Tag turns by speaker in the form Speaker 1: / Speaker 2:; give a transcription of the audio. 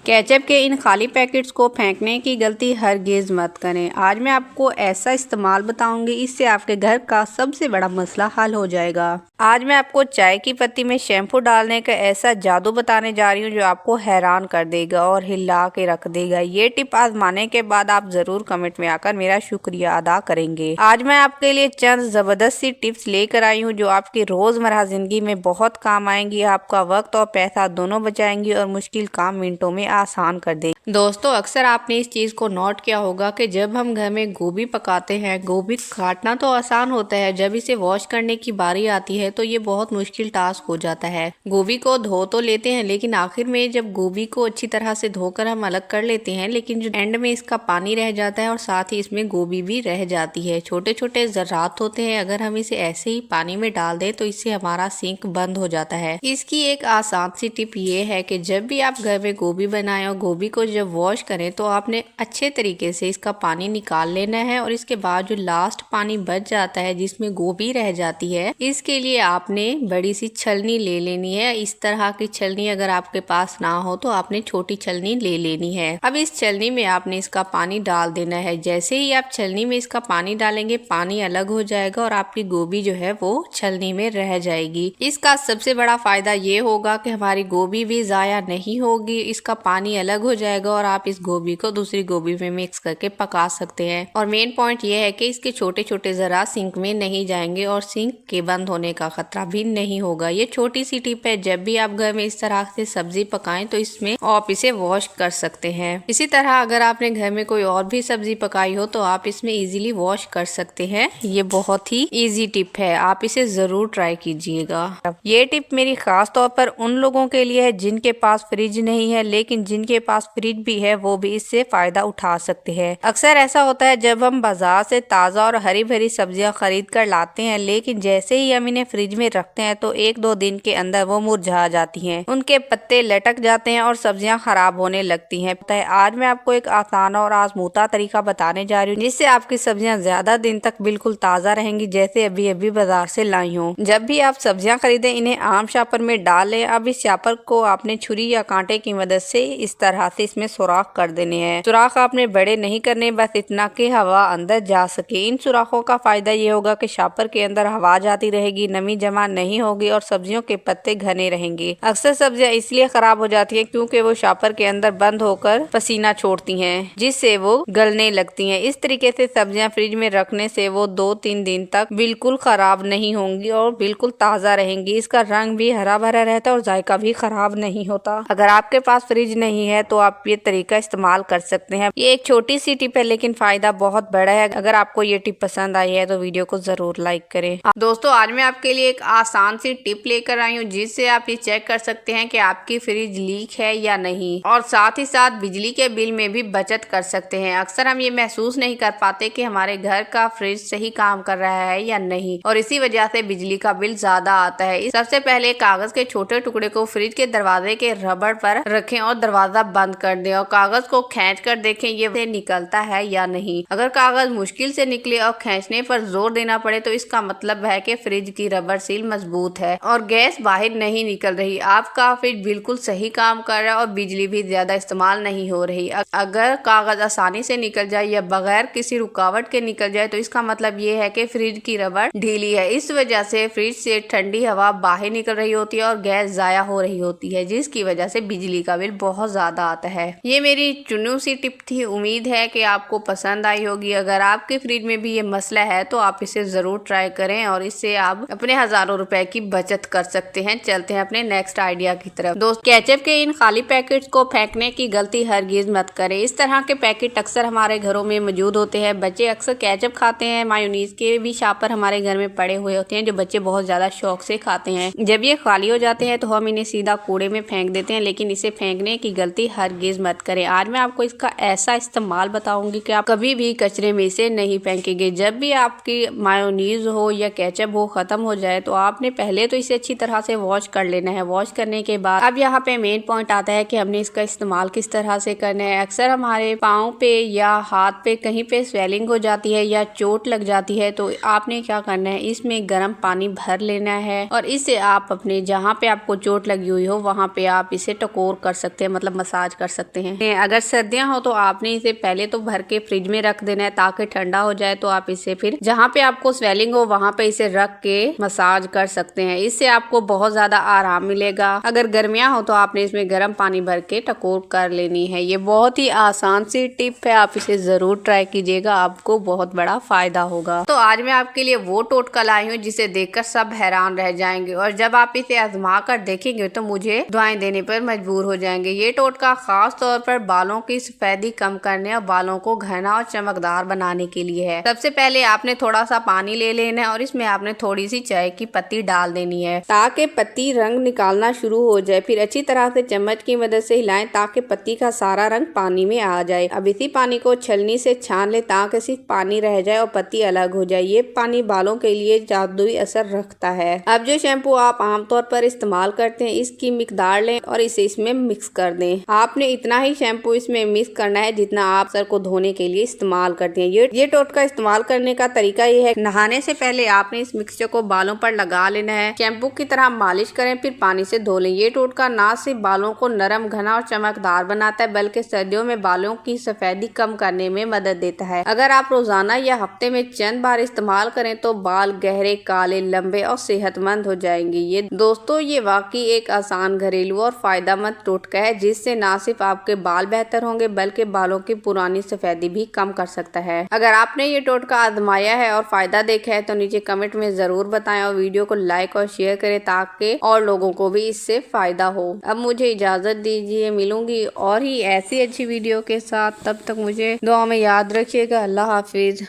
Speaker 1: Ketchup के इन खाली packets को फेंकने की गलती हरगिज़ मत करें। आज मैं आपको ऐसा इस्तेमाल बताऊंगी, इससे आपके घर का सबसे बड़ा मसला हल हो जाएगा। आज मैं आपको चाय की पत्ती में शैम्पू डालने का ऐसा जादू बताने जा रही हूँ जो आपको हैरान कर देगा और हिला के रख देगा। ये टिप आजमाने के बाद आप ज़रूर कमेंट में आकर मेरा शुक्रिया अदा करेंगे। आज मैं आपके लिए चंद ज़बरदस्त सी टिप्स लेकर आई हूँ जो आपकी रोज़मर्रा ज़िंदगी में बहुत काम आएंगी, आपका वक्त और पैसा दोनों बचाएंगी और मुश्किल काम मिनटों में आसान कर दे। दोस्तों, अक्सर आपने इस चीज़ को नोट किया होगा कि जब हम घर में गोभी पकाते हैं, गोभी काटना तो आसान होता है, जब इसे वॉश करने की बारी आती है तो ये बहुत मुश्किल टास्क हो जाता है। गोभी को धो तो लेते हैं, लेकिन आखिर में जब गोभी को अच्छी तरह से धोकर हम अलग कर लेते हैं, लेकिन जो एंड में इसका पानी रह जाता है और साथ ही इसमें गोभी भी रह जाती है। छोटे छोटे ज़र्रात होते हैं, अगर हम इसे ऐसे ही पानी में डाल दें तो इससे हमारा सिंक बंद हो जाता है। इसकी एक आसान सी टिप ये है कि जब भी आप घर में गोभी बनाएं और गोभी को जब वॉश करें तो आपने अच्छे तरीके से इसका पानी निकाल लेना है और इसके बाद जो लास्ट पानी बच जाता है जिसमें गोभी रह जाती है, इसके लिए आपने बड़ी सी छलनी ले लेनी है। इस तरह की छलनी अगर आपके पास ना हो तो आपने छोटी छलनी ले लेनी है। अब इस छलनी में आपने इसका पानी डाल देना है। जैसे ही आप छलनी में इसका पानी डालेंगे, पानी अलग हो जाएगा और आपकी गोभी जो है वो छलनी में रह जाएगी। इसका सबसे बड़ा फायदा ये होगा कि हमारी गोभी भी ज़ाया नहीं होगी, इसका पानी अलग हो जाएगा और आप इस गोभी को दूसरी गोभी में मिक्स करके पका सकते हैं। और मेन पॉइंट ये है कि इसके छोटे छोटे जरा सिंक में नहीं जाएंगे और सिंक के बंद होने का खतरा भी नहीं होगा। ये छोटी सी टिप है, जब भी आप घर में इस तरह से सब्जी पकाएं तो इसमें आप इसे वॉश कर सकते हैं। इसी तरह अगर आपने घर में कोई और भी सब्जी पकाई हो तो आप इसमें इजीली वॉश कर सकते हैं। ये बहुत ही इजी टिप है, आप इसे जरूर ट्राई कीजिएगा। ये टिप मेरी खास तौर पर उन लोगों के लिए है जिनके पास फ्रिज नहीं है, लेकिन जिनके पास फ्रिज भी है वो भी इससे फायदा उठा सकते हैं। अक्सर ऐसा होता है जब हम बाजार से ताज़ा और हरी भरी सब्जियां खरीद कर लाते हैं, लेकिन जैसे ही हम इन्हें फ्रिज में रखते हैं तो 1-2 दिन के अंदर वो मुरझा जाती हैं, उनके पत्ते लटक जाते हैं और सब्जियां खराब होने लगती हैं। आज मैं आपको एक आसान और आजमूदा तरीका बताने जा रही हूँ जिससे आपकी सब्जियां ज्यादा दिन तक बिल्कुल ताज़ा रहेंगी, जैसे अभी अभी बाजार से लाई हूँ। जब भी आप सब्जियां खरीदें, इन्हें आम शापर में डाल लें। अब इस शापर को आपने छुरी या कांटे की मदद से इस तरह से इसमें सुराख कर देने हैं। सुराख आपने बड़े नहीं करने, बस इतना कि हवा अंदर जा सके। इन सुराखों का फायदा ये होगा कि शापर के अंदर हवा जाती रहेगी, नमी जमा नहीं होगी और सब्जियों के पत्ते घने रहेंगे। अक्सर सब्जियां इसलिए खराब हो जाती हैं क्योंकि वो शापर के अंदर बंद होकर पसीना छोड़ती हैं, जिससे वो गलने लगती हैं। इस तरीके से सब्जियां फ्रिज में रखने से वो 2-3 दिन तक बिल्कुल खराब नहीं होंगी और बिल्कुल ताज़ा रहेंगी। इसका रंग भी हरा भरा रहता है और जायका भी खराब नहीं होता। अगर आपके पास फ्रिज नहीं है तो आप ये तरीका इस्तेमाल कर सकते हैं। ये एक छोटी सी टिप है लेकिन फायदा बहुत बड़ा है। अगर आपको ये टिप पसंद आई है तो वीडियो को जरूर लाइक करें। दोस्तों, आज मैं आपके लिए एक आसान सी टिप लेकर आई हूँ जिससे आप ये चेक कर सकते हैं कि आपकी फ्रिज लीक है या नहीं, और साथ ही साथ बिजली के बिल में भी बचत कर सकते हैं। अक्सर हम ये महसूस नहीं कर पाते कि हमारे घर का फ्रिज सही काम कर रहा है या नहीं, और इसी वजह से बिजली का बिल ज्यादा आता है। सबसे पहले कागज के छोटे टुकड़े को फ्रिज के दरवाजे के रबड़ पर रखें और दरवाजा बंद कर दें और कागज को खींच कर देखें ये निकलता है या नहीं। अगर कागज मुश्किल से निकले और खींचने पर जोर देना पड़े तो इसका मतलब है कि फ्रिज की रबर सील मजबूत है और गैस बाहर नहीं निकल रही। आपका फ्रिज बिल्कुल सही काम कर रहा है और बिजली भी ज्यादा इस्तेमाल नहीं हो रही। अगर कागज आसानी से निकल जाए या बगैर किसी रुकावट के निकल जाए तो इसका मतलब ये है कि फ्रिज की रबर ढीली है। इस वजह से फ्रिज से ठंडी हवा बाहर निकल रही होती है और गैस जाया हो रही होती है, जिसकी वजह से बिजली का बिल बहुत ज्यादा आता है। ये मेरी चुनी सी टिप थी, उम्मीद है कि आपको पसंद आई होगी। अगर आपके फ्रिज में भी ये मसला है तो आप इसे जरूर ट्राई करें और इससे आप अपने हजारों रुपए की बचत कर सकते हैं। चलते हैं अपने नेक्स्ट आइडिया की तरफ। दोस्त, केचप के इन खाली पैकेट्स को फेंकने की गलती हरगिज मत करें। इस तरह के पैकेट अक्सर हमारे घरों में मौजूद होते हैं। बच्चे अक्सर केचप खाते हैं, मायोनीज के भी शापर हमारे घर में पड़े हुए होते हैं जो बच्चे बहुत ज्यादा शौक से खाते हैं। जब ये खाली हो जाते हैं तो हम इन्हें सीधा कूड़े में फेंक देते हैं, लेकिन इसे फेंकने की गलती हरगिज मत करें। आज मैं आपको इसका ऐसा इस्तेमाल बताऊंगी कि आप कभी भी कचरे में इसे नहीं फेंकेंगे। जब भी आपकी मायोनीज हो या केचप हो खत्म हो जाए तो आपने पहले तो इसे अच्छी तरह से वॉश कर लेना है। वॉश करने के बाद अब यहाँ पे मेन पॉइंट आता है कि हमने इसका इस्तेमाल किस तरह से करना है। अक्सर हमारे पाँव पे या हाथ पे कहीं पे स्वेलिंग हो जाती है या चोट लग जाती है तो आपने क्या करना है, इसमें गर्म पानी भर लेना है और इससे आप अपने जहाँ पे आपको चोट लगी हुई हो वहाँ पे आप इसे टकोर कर सकते हैं, मतलब मसाज कर सकते हैं। सकते हैं। अगर सर्दियां हो तो आपने इसे पहले तो भर के फ्रिज में रख देना है ताकि ठंडा हो जाए, तो आप इसे फिर जहाँ पे आपको स्वेलिंग हो वहाँ पे इसे रख के मसाज कर सकते हैं। इससे आपको बहुत ज्यादा आराम मिलेगा। अगर गर्मियां हो तो आपने इसमें गर्म पानी भर के टकोर कर लेनी है। ये बहुत ही आसान सी टिप है, आप इसे जरूर ट्राई कीजिएगा, आपको बहुत बड़ा फायदा होगा। तो आज मैं आपके लिए वो टोटका लाई हूँ जिसे देखकर सब हैरान रह जाएंगे, और जब आप इसे आजमा कर देखेंगे तो मुझे दुआएं देने पर मजबूर हो जाएंगे। ये टोटका खास तौर पर बालों की सफेदी कम करने और बालों को घना और चमकदार बनाने के लिए है। सबसे पहले आपने थोड़ा सा पानी ले लेना है और इसमें आपने थोड़ी सी चाय की पत्ती डाल देनी है ताकि पत्ती रंग निकालना शुरू हो जाए। फिर अच्छी तरह से चम्मच की मदद से हिलाएं ताकि पत्ती का सारा रंग पानी में आ जाए। अब इसी पानी को छलनी से छान ले ताकि सिर्फ पानी रह जाए और पत्ती अलग हो जाए। ये पानी बालों के लिए जादुई असर रखता है। अब जो शैम्पू आप आमतौर पर इस्तेमाल करते हैं इसकी मिकदार लें और इसे इसमें मिक्स कर दें। आपने इतना ही शैम्पू इसमें मिक्स करना है जितना आप सर को धोने के लिए इस्तेमाल करते हैं। ये टोटका इस्तेमाल करने का तरीका ये है, नहाने से पहले आपने इस मिक्सचर को बालों पर लगा लेना है। शैम्पू की तरह मालिश करें फिर पानी से धो लें। ये टोटका ना सिर्फ बालों को नरम, घना और चमकदार बनाता है बल्कि सर्दियों में बालों की सफेदी कम करने में मदद देता है। अगर आप रोजाना या हफ्ते में चंद बार इस्तेमाल करें तो बाल गहरे, काले, लंबे और सेहतमंद हो जाएंगे। ये दोस्तों ये वाकई एक आसान, घरेलू और फायदेमंद टोटका है जिससे ना सिर्फ आपके बाल बेहतर होंगे बल्कि बालों की पुरानी सफेदी भी कम कर सकता है। अगर आपने ये टोटका आजमाया है और फायदा देखा है तो नीचे कमेंट में जरूर बताएं और वीडियो को लाइक और शेयर करें ताकि और लोगों को भी इससे फायदा हो। अब मुझे इजाजत दीजिए, मिलूंगी और ही ऐसी अच्छी वीडियो के साथ। तब तक मुझे दुआ में याद रखिएगा। अल्लाह हाफिज।